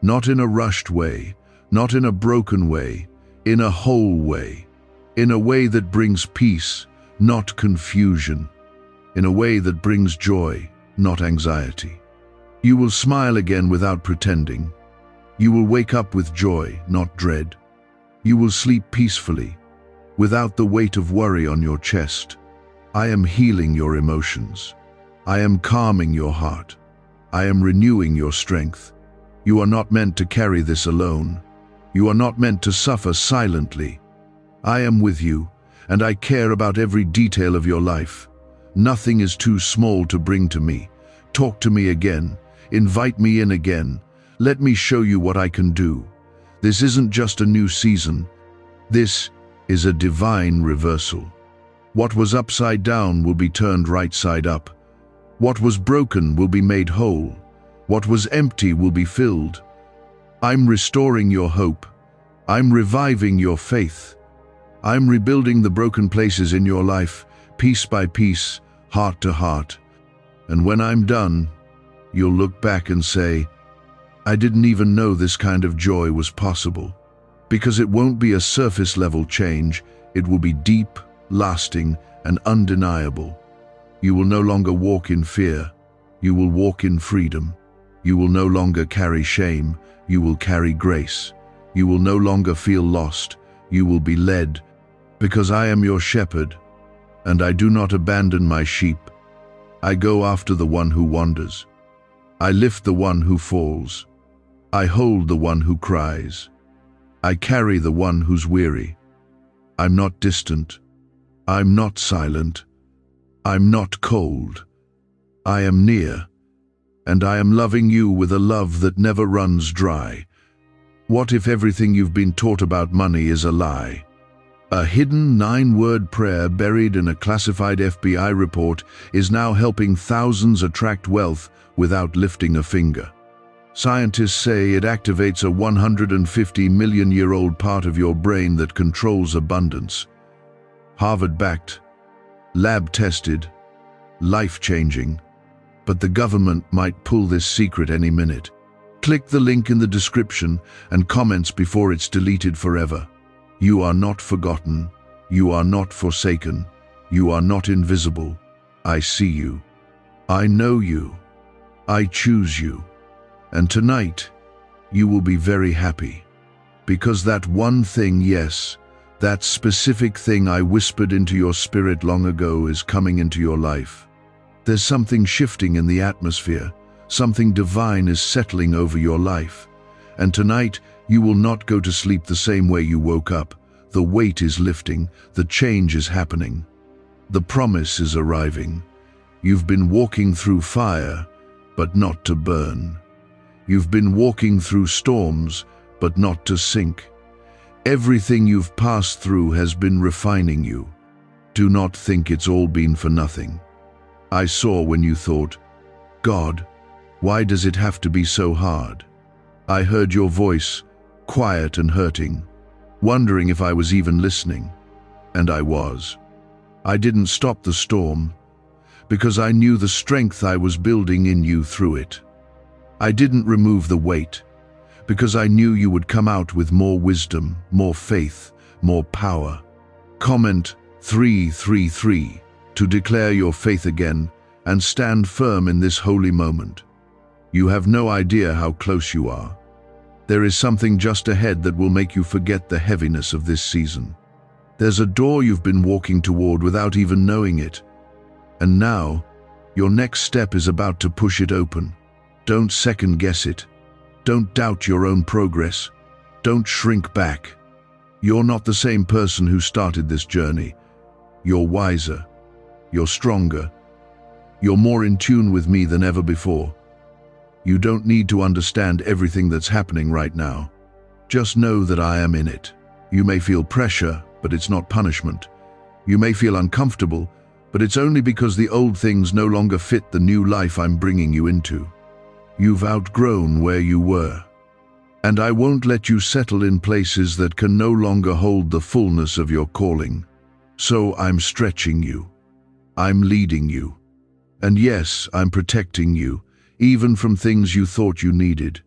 Not in a rushed way, not in a broken way, in a whole way. In a way that brings peace, not confusion, in a way that brings joy, not anxiety. You will smile again without pretending. You will wake up with joy, not dread. You will sleep peacefully, without the weight of worry on your chest. I am healing your emotions. I am calming your heart. I am renewing your strength. You are not meant to carry this alone. You are not meant to suffer silently. I am with you, and I care about every detail of your life. Nothing is too small to bring to me. Talk to me again. Invite me in again. Let me show you what I can do. This isn't just a new season. This is a divine reversal. What was upside down will be turned right side up. What was broken will be made whole. What was empty will be filled. I'm restoring your hope. I'm reviving your faith. I'm rebuilding the broken places in your life, piece by piece, heart to heart. And when I'm done, you'll look back and say, I didn't even know this kind of joy was possible. Because it won't be a surface-level change, it will be deep, lasting, and undeniable. You will no longer walk in fear. You will walk in freedom. You will no longer carry shame. You will carry grace. You will no longer feel lost. You will be led, because I am your shepherd, and I do not abandon my sheep. I go after the one who wanders. I lift the one who falls. I hold the one who cries. I carry the one who's weary. I'm not distant. I'm not silent. I'm not cold. I am near, and I am loving you with a love that never runs dry. What if everything you've been taught about money is a lie? A hidden 9-word prayer buried in a classified FBI report is now helping thousands attract wealth without lifting a finger. Scientists say it activates a 150-million-year-old part of your brain that controls abundance. Harvard-backed, lab-tested, life-changing, but the government might pull this secret any minute. Click the link in the description and comments before it's deleted forever. You are not forgotten. You are not forsaken. You are not invisible. I see you. I know you. I choose you. And tonight, you will be very happy. Because that one thing, yes, that specific thing I whispered into your spirit long ago is coming into your life. There's something shifting in the atmosphere. Something divine is settling over your life. And tonight, you will not go to sleep the same way you woke up. The weight is lifting. The change is happening. The promise is arriving. You've been walking through fire, but not to burn. You've been walking through storms, but not to sink. Everything you've passed through has been refining you. Do not think it's all been for nothing. I saw when you thought, God, why does it have to be so hard? I heard your voice, quiet and hurting, wondering if I was even listening. And I was. I didn't stop the storm, because I knew the strength I was building in you through it. I didn't remove the weight, because I knew you would come out with more wisdom, more faith, more power. Comment 333 to declare your faith again and stand firm in this holy moment. You have no idea how close you are. There is something just ahead that will make you forget the heaviness of this season. There's a door you've been walking toward without even knowing it. And now, your next step is about to push it open. Don't second guess it. Don't doubt your own progress. Don't shrink back. You're not the same person who started this journey. You're wiser. You're stronger. You're more in tune with me than ever before. You don't need to understand everything that's happening right now. Just know that I am in it. You may feel pressure, but it's not punishment. You may feel uncomfortable, but it's only because the old things no longer fit the new life I'm bringing you into. You've outgrown where you were. And I won't let you settle in places that can no longer hold the fullness of your calling. So I'm stretching you. I'm leading you. And yes, I'm protecting you, even from things you thought you needed.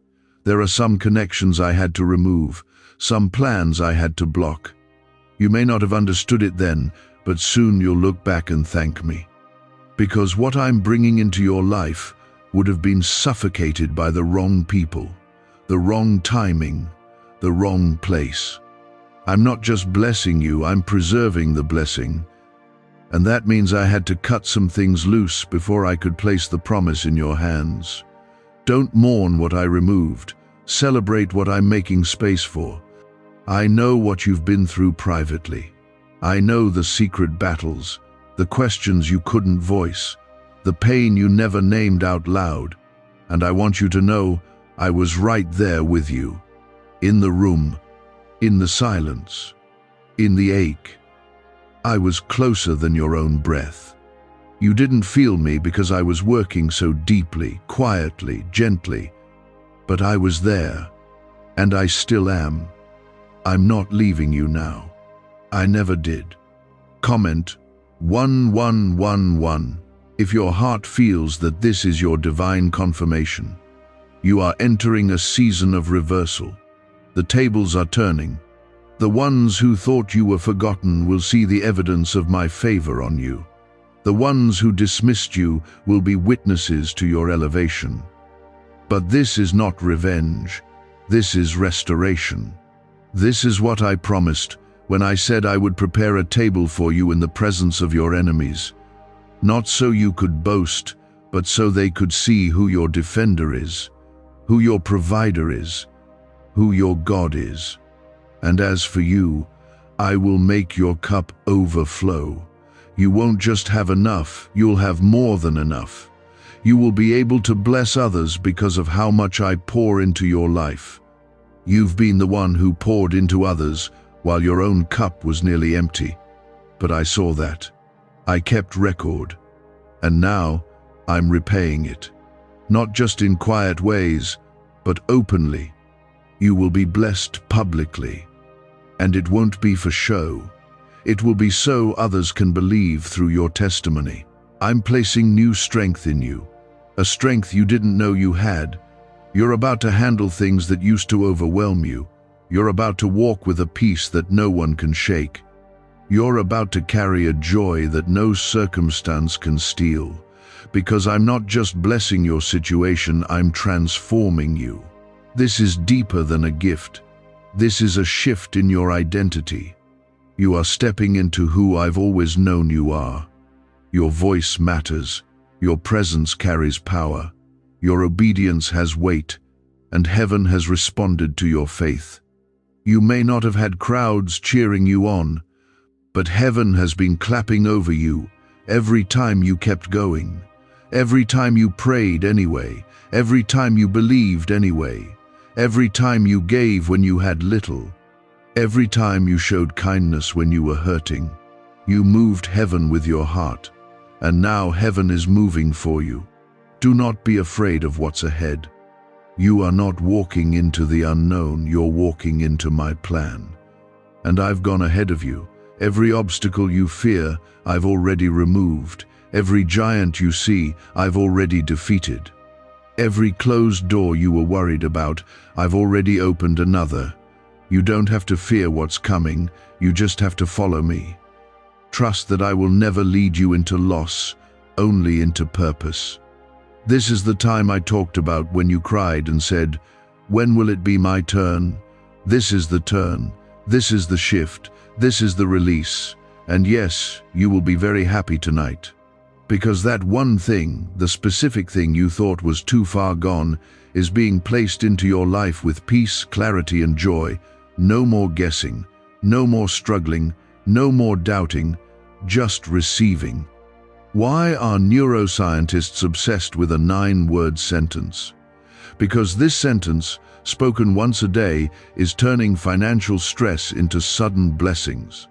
There are some connections I had to remove, some plans I had to block. You may not have understood it then, but soon you'll look back and thank me. Because what I'm bringing into your life would have been suffocated by the wrong people, the wrong timing, the wrong place. I'm not just blessing you, I'm preserving the blessing. And that means I had to cut some things loose before I could place the promise in your hands. Don't mourn what I removed. Celebrate what I'm making space for. I know what you've been through privately. I know the secret battles, the questions you couldn't voice, the pain you never named out loud. And I want you to know I was right there with you. In the room, in the silence, in the ache. I was closer than your own breath. You didn't feel me because I was working so deeply, quietly, gently. But I was there, and I still am. I'm not leaving you now. I never did. Comment 1111 if your heart feels that this is your divine confirmation. You are entering a season of reversal. The tables are turning. The ones who thought you were forgotten will see the evidence of my favor on you. The ones who dismissed you will be witnesses to your elevation. But this is not revenge. This is restoration. This is what I promised when I said I would prepare a table for you in the presence of your enemies. Not so you could boast, but so they could see who your defender is, who your provider is, who your God is. And as for you, I will make your cup overflow. You won't just have enough, you'll have more than enough. You will be able to bless others because of how much I pour into your life. You've been the one who poured into others while your own cup was nearly empty. But I saw that. I kept record. And now I'm repaying it. Not just in quiet ways, but openly. You will be blessed publicly. And it won't be for show. It will be so others can believe through your testimony. I'm placing new strength in you, a strength you didn't know you had. You're about to handle things that used to overwhelm you. You're about to walk with a peace that no one can shake. You're about to carry a joy that no circumstance can steal. Because I'm not just blessing your situation, I'm transforming you. This is deeper than a gift. This is a shift in your identity. You are stepping into who I've always known you are. Your voice matters. Your presence carries power. Your obedience has weight, and heaven has responded to your faith. You may not have had crowds cheering you on, but heaven has been clapping over you every time you kept going, every time you prayed anyway, every time you believed anyway, every time you gave when you had little, every time you showed kindness when you were hurting. You moved heaven with your heart, and now heaven is moving for you. Do not be afraid of what's ahead. You are not walking into the unknown, you're walking into my plan. And I've gone ahead of you. Every obstacle you fear, I've already removed. Every giant you see, I've already defeated. Every closed door you were worried about, I've already opened another. You don't have to fear what's coming, you just have to follow me. Trust that I will never lead you into loss, only into purpose. This is the time I talked about when you cried and said, "When will it be my turn?" This is the turn, this is the shift, this is the release. And yes, you will be very happy tonight. Because that one thing, the specific thing you thought was too far gone, is being placed into your life with peace, clarity, and joy. No more guessing, no more struggling, no more doubting, just receiving. Why are neuroscientists obsessed with a 9-word sentence? Because this sentence, spoken once a day, is turning financial stress into sudden blessings.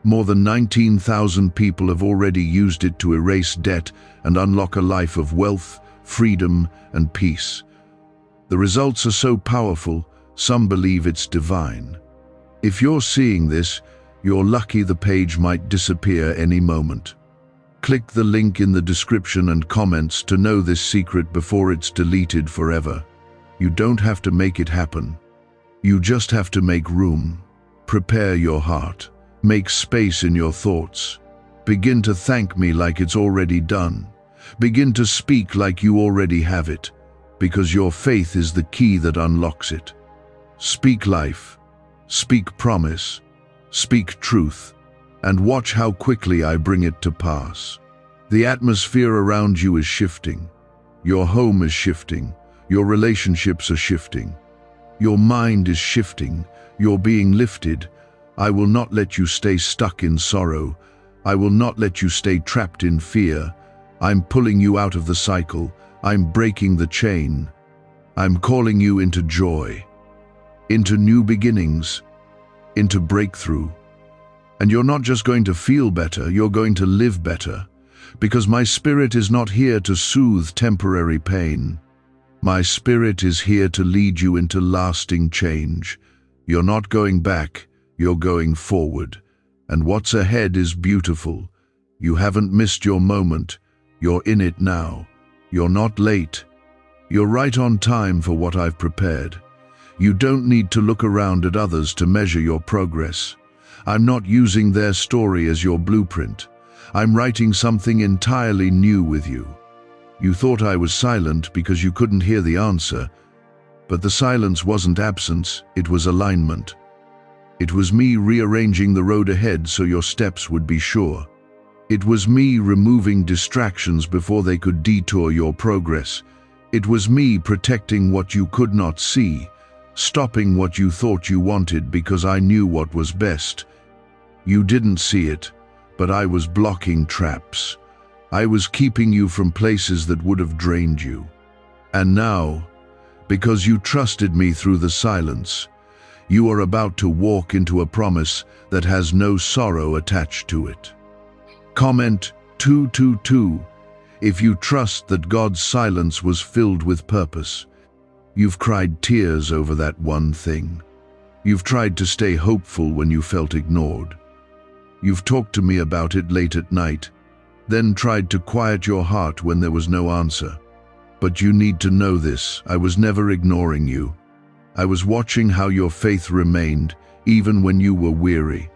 More than 19,000 people have already used it to erase debt and unlock a life of wealth, freedom, and peace. The results are so powerful, some believe it's divine. If you're seeing this, you're lucky. The page might disappear any moment. Click the link in the description and comments to know this secret before it's deleted forever. You don't have to make it happen. You just have to make room. Prepare your heart. Make space in your thoughts. Begin to thank me like it's already done. Begin to speak like you already have it, because your faith is the key that unlocks it. Speak life, speak promise, speak truth, and watch how quickly I bring it to pass. The atmosphere around you is shifting. Your home is shifting. Your relationships are shifting. Your mind is shifting. You're being lifted. I will not let you stay stuck in sorrow. I will not let you stay trapped in fear. I'm pulling you out of the cycle. I'm breaking the chain. I'm calling you into joy, into new beginnings, into breakthrough. And you're not just going to feel better, you're going to live better. Because my spirit is not here to soothe temporary pain. My spirit is here to lead you into lasting change. You're not going back, you're going forward. And what's ahead is beautiful. You haven't missed your moment. You're in it now. You're not late. You're right on time for what I've prepared. You don't need to look around at others to measure your progress. I'm not using their story as your blueprint. I'm writing something entirely new with you. You thought I was silent because you couldn't hear the answer, but the silence wasn't absence, it was alignment. It was me rearranging the road ahead so your steps would be sure. It was me removing distractions before they could detour your progress. It was me protecting what you could not see, stopping what you thought you wanted because I knew what was best. You didn't see it, but I was blocking traps. I was keeping you from places that would have drained you. And now, because you trusted me through the silence, you are about to walk into a promise that has no sorrow attached to it. Comment 222 if you trust that God's silence was filled with purpose. You've cried tears over that one thing. You've tried to stay hopeful when you felt ignored. You've talked to me about it late at night, then tried to quiet your heart when there was no answer. But you need to know this, I was never ignoring you. I was watching how your faith remained, even when you were weary.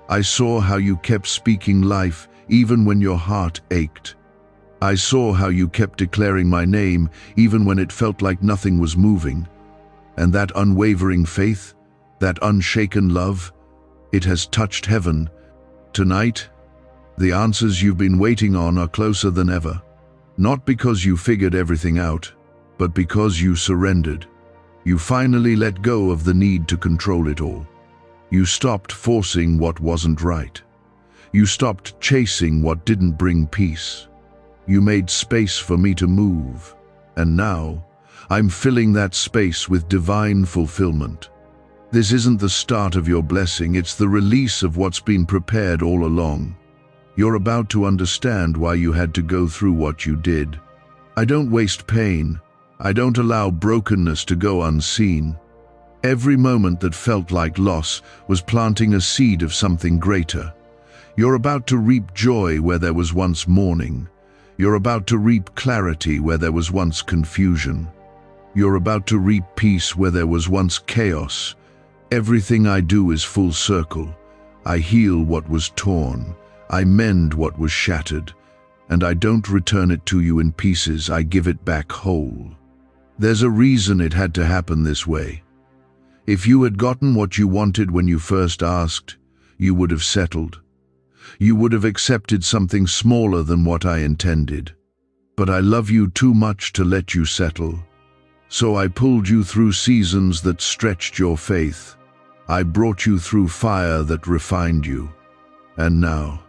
I saw how you kept speaking life, even when your heart ached. I saw how you kept declaring my name, even when it felt like nothing was moving. And that unwavering faith, that unshaken love, it has touched heaven. Tonight, the answers you've been waiting on are closer than ever. Not because you figured everything out, but because you surrendered. You finally let go of the need to control it all. You stopped forcing what wasn't right. You stopped chasing what didn't bring peace. You made space for me to move. And now, I'm filling that space with divine fulfillment. This isn't the start of your blessing, it's the release of what's been prepared all along. You're about to understand why you had to go through what you did. I don't waste pain. I don't allow brokenness to go unseen. Every moment that felt like loss was planting a seed of something greater. You're about to reap joy where there was once mourning. You're about to reap clarity where there was once confusion. You're about to reap peace where there was once chaos. Everything I do is full circle. I heal what was torn. I mend what was shattered. And I don't return it to you in pieces, I give it back whole. There's a reason it had to happen this way. If you had gotten what you wanted when you first asked, you would have settled. You would have accepted something smaller than what I intended. But I love you too much to let you settle. So I pulled you through seasons that stretched your faith. I brought you through fire that refined you. And now,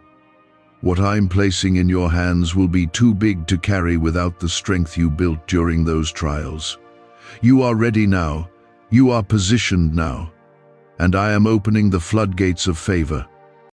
what I'm placing in your hands will be too big to carry without the strength you built during those trials. You are ready now. You are positioned now. And I am opening the floodgates of favor.